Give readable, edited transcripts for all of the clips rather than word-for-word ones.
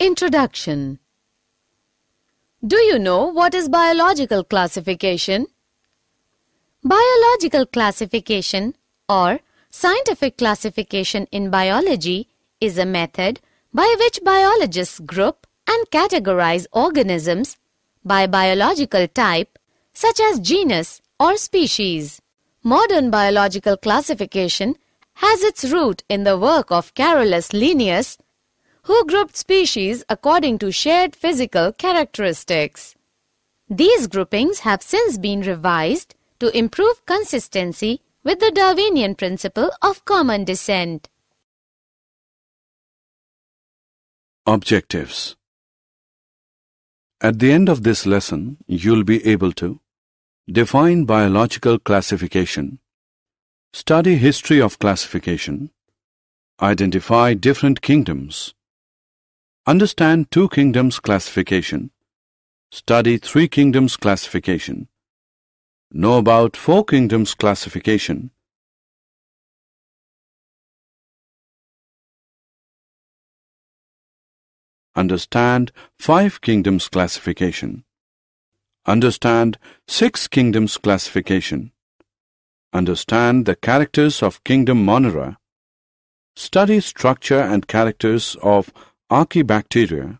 Introduction. Do you know what is biological classification? Biological classification or scientific classification in biology is a method by which biologists group and categorize organisms by biological type such as genus or species. Modern biological classification has its root in the work of Carolus Linnaeus, who grouped species according to shared physical characteristics. These groupings have since been revised to improve consistency with the Darwinian principle of common descent. Objectives. At the end of this lesson, you'll be able to define biological classification, study history of classification, identify different kingdoms, understand two kingdoms classification, study three kingdoms classification, know about four kingdoms classification, understand five kingdoms classification, understand six kingdoms classification, understand the characters of kingdom Monera, study structure and characters of Archaebacteria,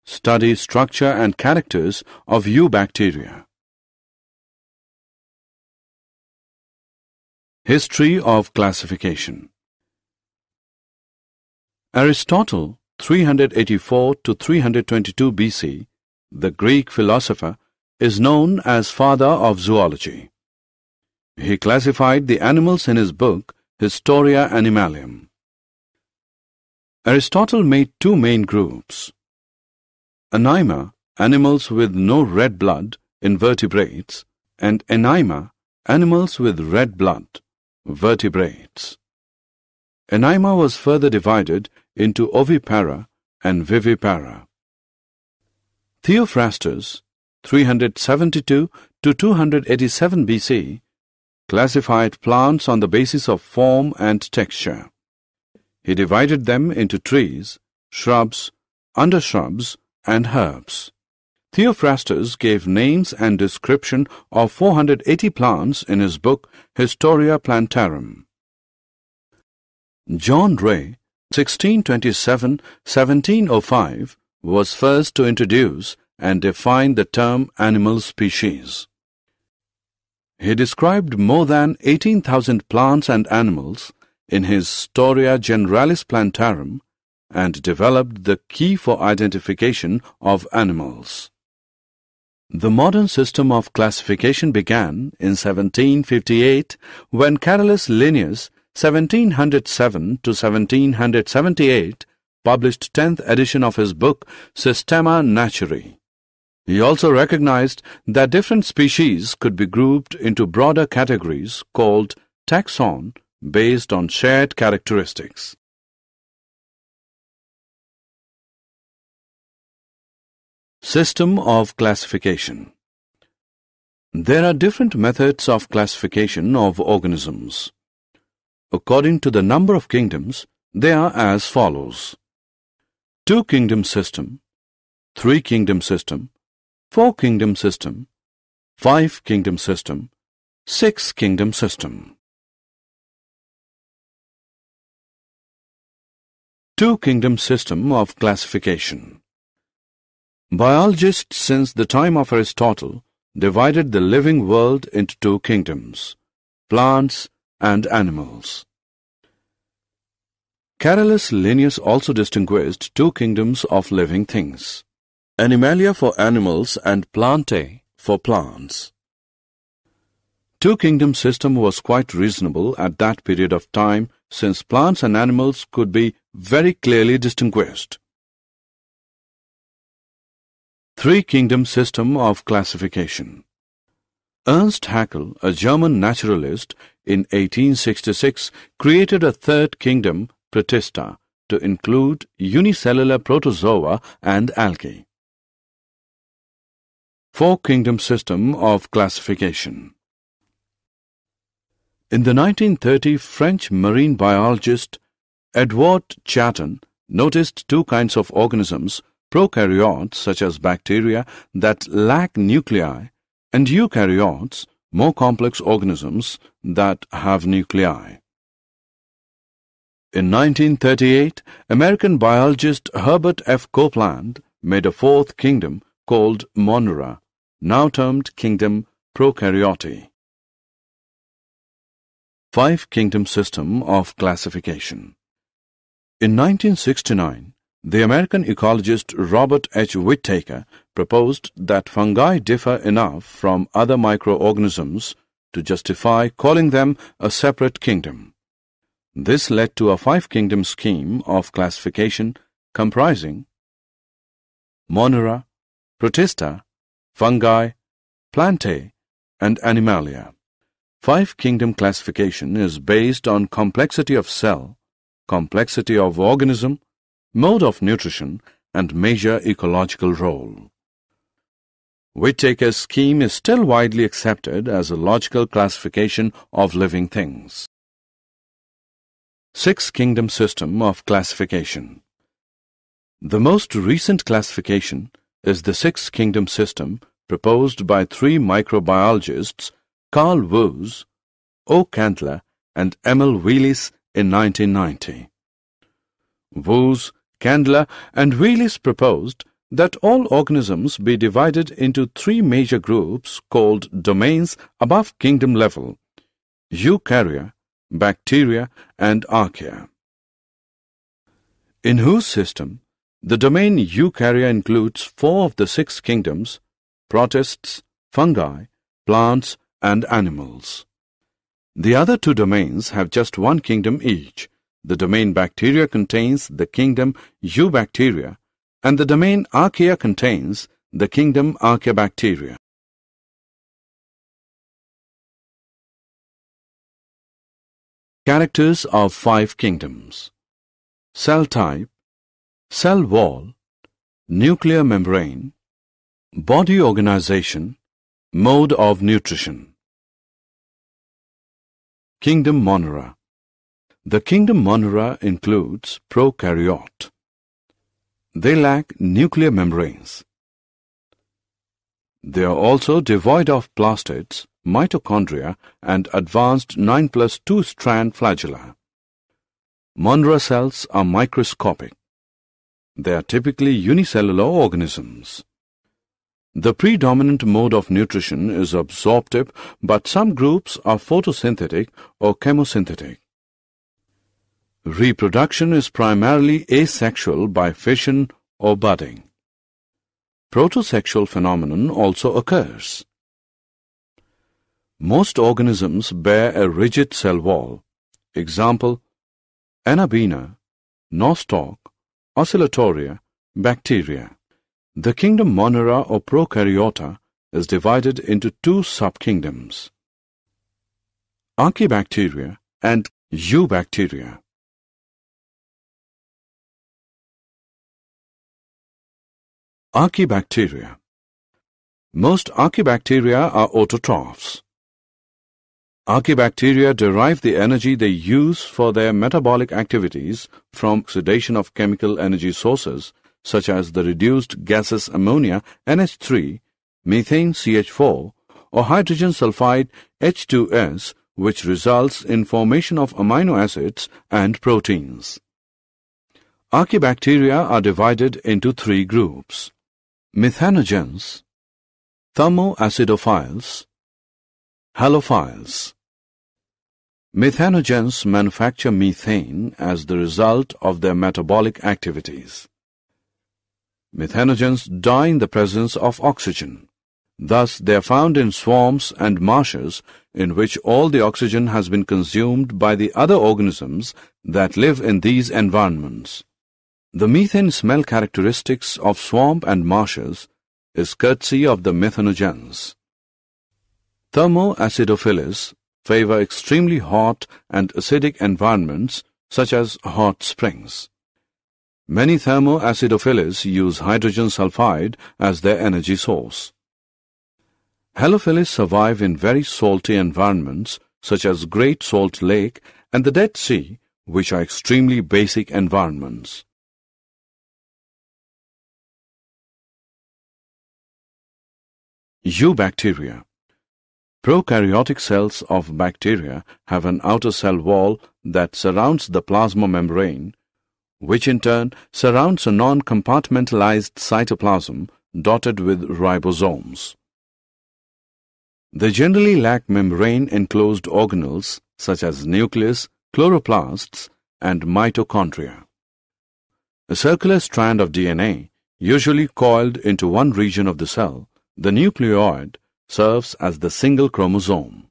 study structure and characters of Eubacteria. History of classification. Aristotle, 384 to 322 BC, the Greek philosopher, is known as father of zoology. He classified the animals in his book Historia Animalium. Aristotle made two main groups: Anima, animals with no red blood, invertebrates, and Anima, animals with red blood, vertebrates. Anima was further divided into ovipara and vivipara. Theophrastus, 372 to 287 BC, classified plants on the basis of form and texture. He divided them into trees, shrubs, undershrubs, and herbs. Theophrastus gave names and description of 480 plants in his book Historia Plantarum. John Ray, 1627-1705, was first to introduce and define the term animal species. He described more than 18,000 plants and animals in his Historia Generalis Plantarum and developed the key for identification of animals. The modern system of classification began in 1758 when Carolus Linnaeus, 1707 to 1778, published 10th edition of his book Systema Naturae. He also recognized that different species could be grouped into broader categories called taxon based on shared characteristics. System of classification. There are different methods of classification of organisms. According to the number of kingdoms, they are as follows: two-kingdom system, three-kingdom system, four-kingdom system, five-kingdom system, six-kingdom system. Two-kingdom system of classification. Biologists since the time of Aristotle divided the living world into two kingdoms, plants and animals. Carolus Linnaeus also distinguished two kingdoms of living things, Animalia for animals and Plantae for plants. Two-kingdom system was quite reasonable at that period of time since plants and animals could be very clearly distinguished. Three-kingdom system of classification. Ernst Haeckel, a German naturalist, in 1866 created a third kingdom, Protista, to include unicellular protozoa and algae. Four-kingdom system of classification. In the 1930 French marine biologist Edouard Chaton noticed two kinds of organisms, prokaryotes such as bacteria that lack nuclei, and eukaryotes, more complex organisms that have nuclei. In 1938, American biologist Herbert F. Copeland made a fourth kingdom called Monera, now termed Kingdom Prokaryote. Five-kingdom system of classification. In 1969, the American ecologist Robert H. Whittaker proposed that fungi differ enough from other microorganisms to justify calling them a separate kingdom. This led to a five-kingdom scheme of classification comprising Monera, Protista, Fungi, Plantae, and Animalia. Five-kingdom classification is based on complexity of cell, complexity of organism, mode of nutrition, and major ecological role. Whittaker's scheme is still widely accepted as a logical classification of living things. Six-kingdom system of classification. The most recent classification is the six-kingdom system proposed by three microbiologists, Carl Woese, O. Candler, and Emil Wheelis in 1990. Woese, Candler, and Wheelis proposed that all organisms be divided into three major groups called domains above kingdom level: eukarya, bacteria, and archaea. In whose system, the domain eukarya includes four of the six kingdoms: protists, fungi, plants, and animals. The other two domains have just one kingdom each. The domain bacteria contains the kingdom Eubacteria, and the domain archaea contains the kingdom Archaebacteria. Characters of five kingdoms: cell type, cell wall, nuclear membrane, body organization, mode of nutrition. Kingdom Monera. The kingdom Monera includes prokaryote. They lack nuclear membranes. They are also devoid of plastids, mitochondria, and advanced 9+2 strand flagella. Monera cells are microscopic. They are typically unicellular organisms. The predominant mode of nutrition is absorptive, but some groups are photosynthetic or chemosynthetic. Reproduction is primarily asexual by fission or budding. Protosexual phenomenon also occurs. Most organisms bear a rigid cell wall. Example: Anabaena, nostoc, oscillatoria, bacteria. The kingdom Monera or Prokaryota is divided into two subkingdoms: Archaebacteria and Eubacteria. Archaebacteria. Most archaebacteria are autotrophs. Archaebacteria derive the energy they use for their metabolic activities from oxidation of chemical energy sources such as the reduced gases ammonia NH3, methane CH4, or hydrogen sulfide H2S, which results in formation of amino acids and proteins. Archaebacteria are divided into three groups: methanogens, thermoacidophiles, halophiles. Methanogens manufacture methane as the result of their metabolic activities. Methanogens die in the presence of oxygen. Thus, they are found in swamps and marshes in which all the oxygen has been consumed by the other organisms that live in these environments. The methane smell characteristics of swamp and marshes is courtesy of the methanogens. Thermoacidophils favor extremely hot and acidic environments such as hot springs. Many thermoacidophils use hydrogen sulfide as their energy source. Halophils survive in very salty environments such as Great Salt Lake and the Dead Sea, which are extremely basic environments. Eubacteria. Prokaryotic cells of bacteria have an outer cell wall that surrounds the plasma membrane, which in turn surrounds a non-compartmentalized cytoplasm dotted with ribosomes. They generally lack membrane-enclosed organelles such as nucleus, chloroplasts, and mitochondria. A circular strand of DNA, usually coiled into one region of the cell, the nucleoid, serves as the single chromosome.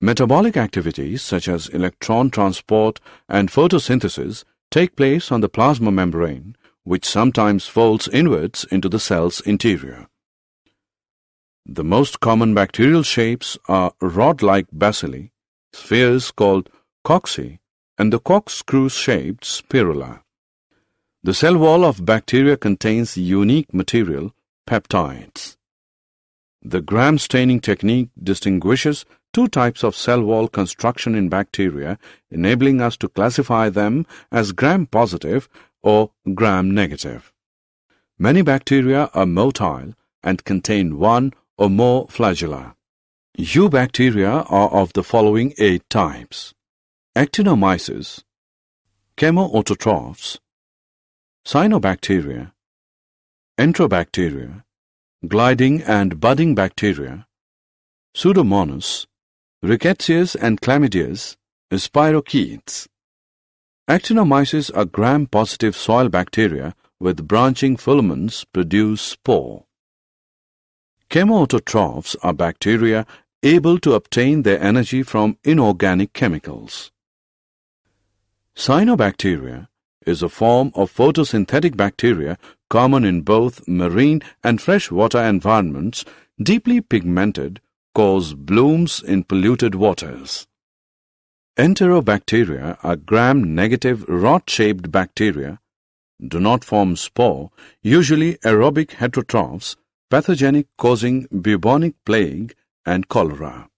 Metabolic activities such as electron transport and photosynthesis take place on the plasma membrane, which sometimes folds inwards into the cell's interior. The most common bacterial shapes are rod-like bacilli, spheres called cocci, and the corkscrew-shaped spirula. The cell wall of bacteria contains unique material, peptides. The Gram staining technique distinguishes two types of cell wall construction in bacteria, enabling us to classify them as gram-positive or gram-negative. Many bacteria are motile and contain one or more flagella. Eubacteria are of the following 8 types: actinomyces, chemoautotrophs, cyanobacteria, enterobacteria, gliding and budding bacteria, Pseudomonas, Rickettsias and Chlamydias, spirochetes. Actinomyces are gram-positive soil bacteria with branching filaments produce spore. Chemoautotrophs are bacteria able to obtain their energy from inorganic chemicals. Cyanobacteria is a form of photosynthetic bacteria common in both marine and freshwater environments, deeply pigmented, cause blooms in polluted waters. Enterobacteria are gram-negative rod-shaped bacteria, do not form spore, usually aerobic heterotrophs, pathogenic, causing bubonic plague and cholera.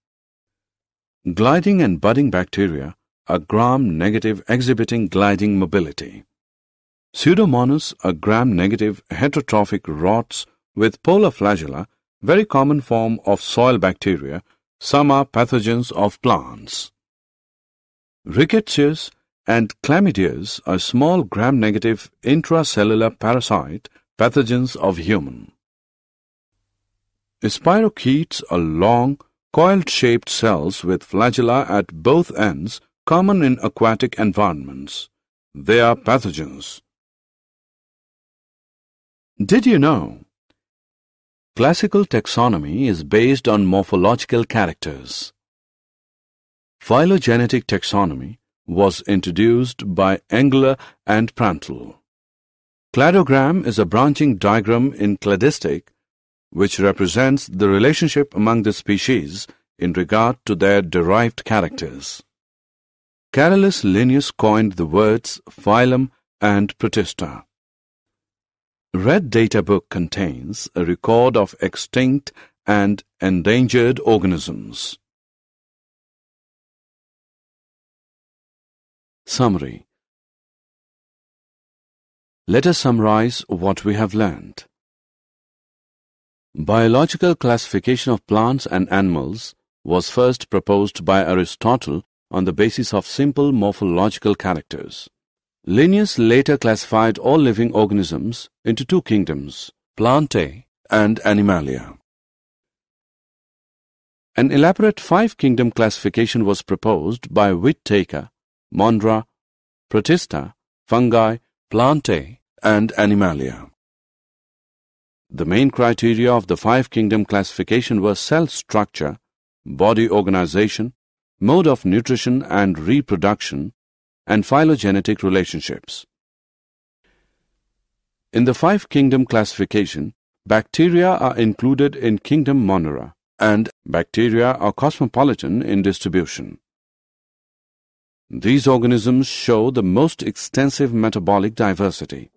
Gliding and budding bacteria are gram-negative, exhibiting gliding mobility. Pseudomonas are gram-negative heterotrophic rods with polar flagella, very common form of soil bacteria. Some are pathogens of plants. Rickettsias and Chlamydias are small gram-negative intracellular parasite pathogens of human. Spirochetes are long, coiled-shaped cells with flagella at both ends, common in aquatic environments. They are pathogens. Did you know? Classical taxonomy is based on morphological characters. Phylogenetic taxonomy was introduced by Engler and Prantl. Cladogram is a branching diagram in cladistic which represents the relationship among the species in regard to their derived characters. Carolus Linnaeus coined the words phylum and protista. Red Data Book contains a record of extinct and endangered organisms. Summary. Let us summarize what we have learned. Biological classification of plants and animals was first proposed by Aristotle on the basis of simple morphological characters. Linnaeus later classified all living organisms into 2 kingdoms, Plantae and Animalia. An elaborate 5-kingdom classification was proposed by Whittaker, Mondra, Protista, Fungi, Plantae, and Animalia. The main criteria of the 5-kingdom classification were cell structure, body organization, mode of nutrition and reproduction, and phylogenetic relationships. In the 5-kingdom classification, bacteria are included in kingdom Monera, and bacteria are cosmopolitan in distribution. These organisms show the most extensive metabolic diversity.